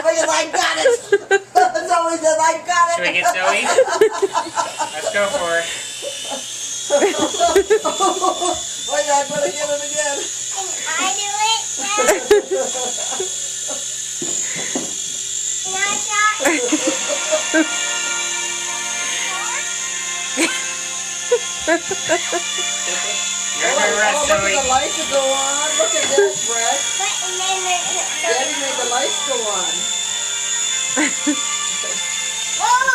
Because I got it. Zoe says I got it. Should we get Zoe? Let's go for it. Wait, I put it again. Can I do it? You're gonna rest, Look Zoe. at the lights to go on. Look at this, Brett. And then Daddy made the lights go on. whoa!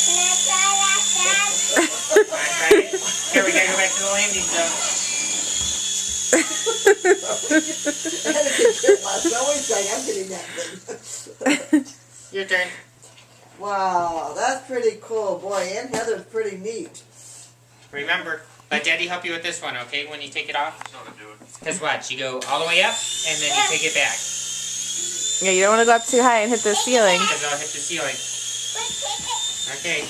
Can I try that, Dad? Wanna try it? Here, we gotta go back to the landing zone. Zoe's like, I'm getting that thing. Your turn. Wow, that's pretty cool. Boy, Aunt Heather's pretty neat. Remember, let Daddy help you with this one, okay? When you take it off. Because watch, you go all the way up, and then you take it back. Yeah, you don't want to go up too high and hit the ceiling. Because I'll hit the ceiling. Okay.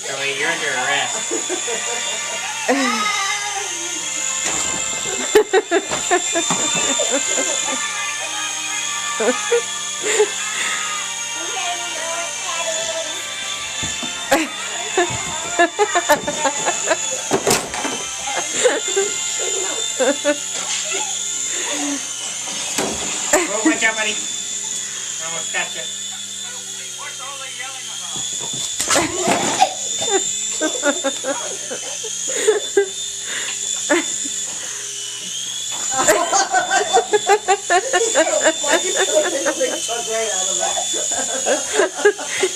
Zoe, you're under arrest. Whoa, watch out, buddy. Almost got you. What's all the yelling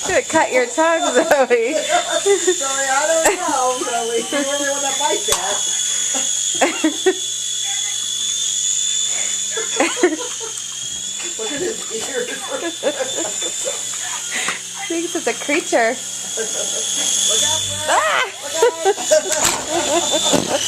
Gonna cut your tongue, Zoe. Sorry, I don't know, Zoe. You really want to bite that? Look at his ears. Thinks it's a creature. Look out, Brett. Ah! Look out.